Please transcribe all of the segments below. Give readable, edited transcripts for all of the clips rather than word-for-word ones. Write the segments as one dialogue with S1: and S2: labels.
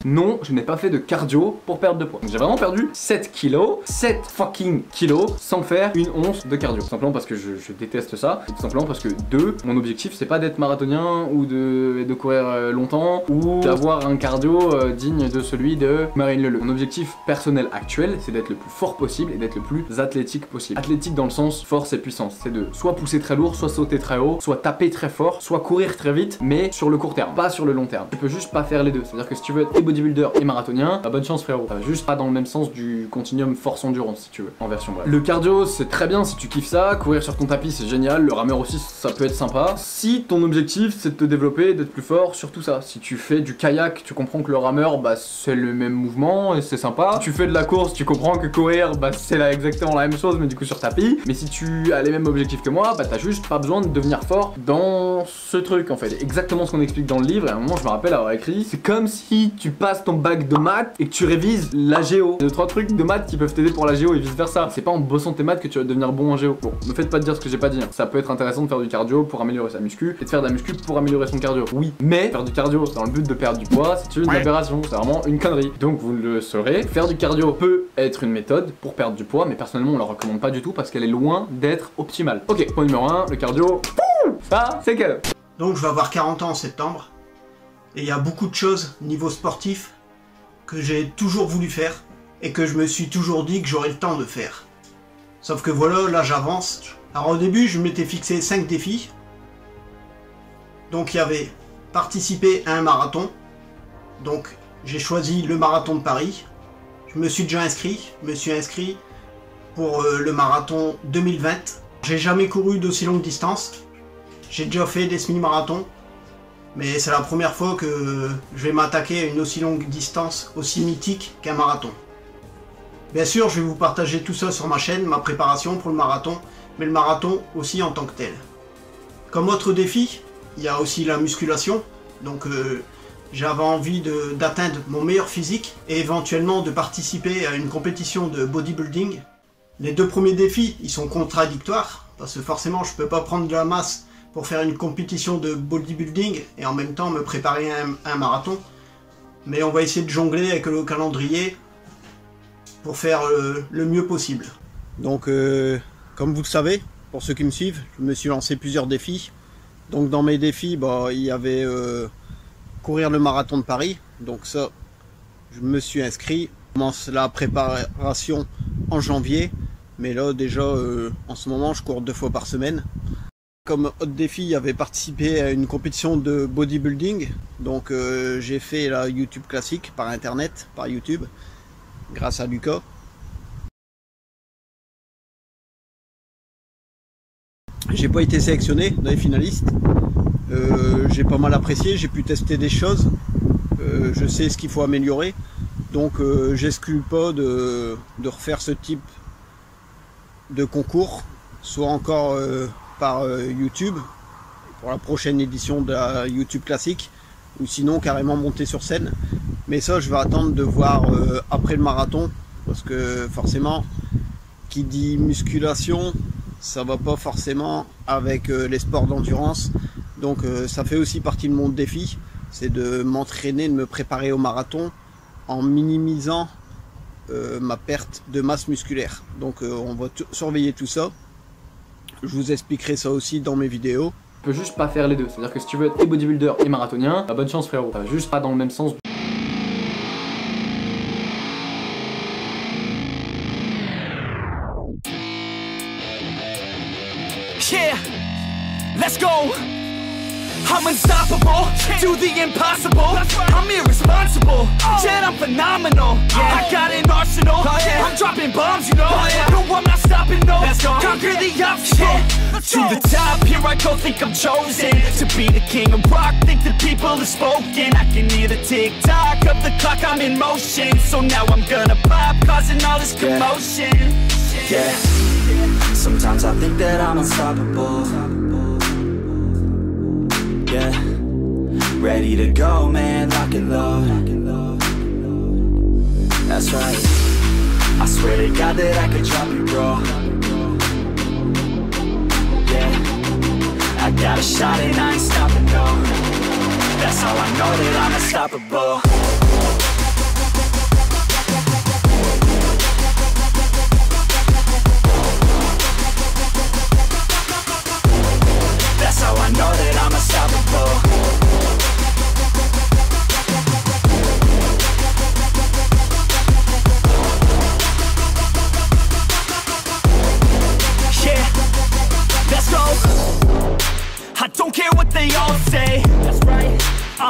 S1: Non, je n'ai pas fait de cardio pour perdre de poids. J'ai vraiment perdu 7 kilos, 7 fucking kilos, sans faire une once de cardio. Tout simplement parce que je déteste ça, et tout simplement parce que mon objectif c'est pas d'être marathonien ou de courir longtemps ou d'avoir un cardio digne de celui de Marine Leleu. Mon objectif personnel actuel c'est d'être le plus fort possible et d'être le plus athlétique possible. Athlétique dans le sens force et puissance, c'est de soit pousser très lourd, soit sauter très haut, soit taper très fort, soit courir très vite, mais sur le court terme, pas sur le long terme. Tu peux juste pas faire les deux, c'est-à-dire que si tu veux être et bodybuilder et marathonien, bah bonne chance frérot. Ça va juste pas dans le même sens du continuum force-endurance si tu veux, en version brève. Le cardio c'est très bien si tu kiffes ça, courir sur ton tapis c'est génial, le rameur aussi ça peut être sympa. Si ton objectif c'est de te développer, d'être plus fort sur tout ça. Si tu fais du kayak, tu comprends que le rameur bah c'est le même mouvement et c'est sympa. Si tu fais de la course, tu comprends que courir bah c'est exactement la même chose mais du coup sur tapis. Mais si tu as les mêmes objectifs que moi, bah t'as juste pas besoin de devenir fort dans ce truc en fait. Exactement ce qu'on explique dans le livre, et à un moment je me rappelle avoir écrit, c'est comme si tu passes ton bac de maths et que tu révises la géo. Il y a 2-3 trucs de maths qui peuvent t'aider pour la géo et vice versa. C'est pas en bossant tes maths que tu vas devenir bon en géo. Bon, me faites pas dire ce que j'ai pas dit, hein. Ça peut être intéressant de faire du cardio pour améliorer sa muscu et de faire de la muscu pour améliorer son cardio. Oui, mais faire du cardio dans le but de perdre du poids, c'est une aberration, c'est vraiment une connerie. Donc vous le saurez, faire du cardio peut être une méthode pour perdre du poids, mais personnellement on la recommande pas du tout parce qu'elle est loin d'être optimale. Ok, point numéro 1, le cardio, ça c'est que...
S2: Donc je vais avoir 40 ans en septembre, et il y a beaucoup de choses niveau sportif que j'ai toujours voulu faire et que je me suis toujours dit que j'aurais le temps de faire. Sauf que voilà, là j'avance. Alors au début je m'étais fixé 5 défis. Donc il y avait participer à un marathon. Donc j'ai choisi le marathon de Paris. Je me suis déjà inscrit. Je me suis inscrit pour le marathon 2020. J'ai jamais couru d'aussi longue distance. J'ai déjà fait des semi-marathons. Mais c'est la première fois que je vais m'attaquer à une aussi longue distance, aussi mythique qu'un marathon. Bien sûr, je vais vous partager tout ça sur ma chaîne, ma préparation pour le marathon, mais le marathon aussi en tant que tel. Comme autre défi, il y a aussi la musculation. Donc j'avais envie d'atteindre mon meilleur physique et éventuellement de participer à une compétition de bodybuilding. Les deux premiers défis, ils sont contradictoires, parce que forcément je peux pas prendre de la masse pour faire une compétition de bodybuilding et en même temps me préparer à un marathon. Mais on va essayer de jongler avec le calendrier pour faire le mieux possible. Donc comme vous le savez, pour ceux qui me suivent, je me suis lancé plusieurs défis. Donc dans mes défis, bah, il y avait courir le marathon de Paris. Donc ça, je me suis inscrit. Je commence la préparation en janvier. Mais là déjà, en ce moment, je cours 2 fois par semaine. Comme autre défi, il y avait participé à une compétition de bodybuilding. Donc j'ai fait la YouTube classique par internet, par YouTube, grâce à Lucas. J'ai pas été sélectionné dans les finalistes. J'ai pas mal apprécié, j'ai pu tester des choses. Je sais ce qu'il faut améliorer. Donc j'exclus pas de refaire ce type de concours, soit encore par YouTube pour la prochaine édition de la YouTube classique, ou sinon carrément monter sur scène. Mais ça je vais attendre de voir après le marathon, parce que forcément qui dit musculation ça va pas forcément avec les sports d'endurance. Donc ça fait aussi partie de mon défi, c'est de m'entraîner, de me préparer au marathon en minimisant ma perte de masse musculaire. Donc on va surveiller tout ça. Je vous expliquerai ça aussi dans mes vidéos.
S1: Tu peux juste pas faire les deux, c'est-à-dire que si tu veux être et bodybuilder et marathonien, bah bonne chance frérot, ça va juste pas dans le même sens.
S3: Yeah, let's go. I'm unstoppable, do the impossible. I'm irresponsible, yet I'm phenomenal. I got an arsenal, I'm dropping bombs, you know. No, I'm not stopping, no. Conquer the obstacle. To the top, here I go, think I'm chosen to be the king of rock, think the people have spoken. I can hear the tick-tock of the clock, I'm in motion. So now I'm gonna pop, causing all this commotion.
S4: Yeah, sometimes I think that I'm unstoppable. Yeah, ready to go, man, lock and load. That's right, I swear to God that I could drop you, bro. Yeah, I got a shot and I ain't stopping, no. That's how I know that I'm unstoppable.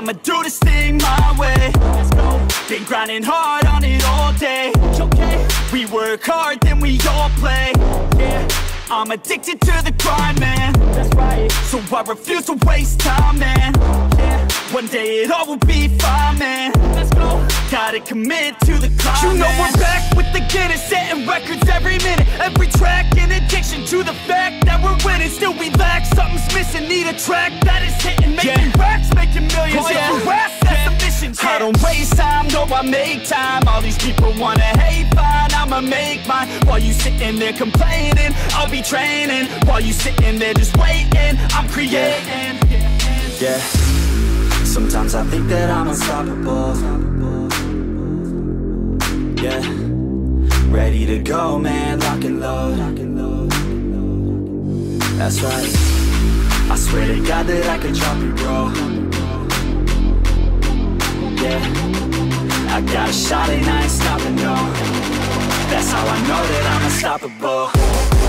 S3: I'ma do this thing my way. Let's go. Been grinding hard on it all day. Okay. We work hard, then we all play. Yeah. I'm addicted to the grind, man. That's right. So I refuse to waste time, man. Yeah. One day it all will be fine, man. Let's go. Gotta commit to the climb. You know we're back with the Guinness, setting records every minute, every track. An addiction to the fact that we're winning. Still we lack, something's missing. Need a track that is hitting, making racks, making millions. If you rap, that's the mission. I don't waste time, no, I make time. All these people wanna hate, fine, I'ma make mine. While you sitting there complaining, I'll be training. While you sitting there just waiting, I'm creating.
S4: Yeah. Sometimes I think that I'm unstoppable. Yeah. Ready to go, man, lock and load. That's right. I swear to God that I could drop you, bro. Yeah. I got a shot and I ain't stopping, no. That's how I know that I'm unstoppable.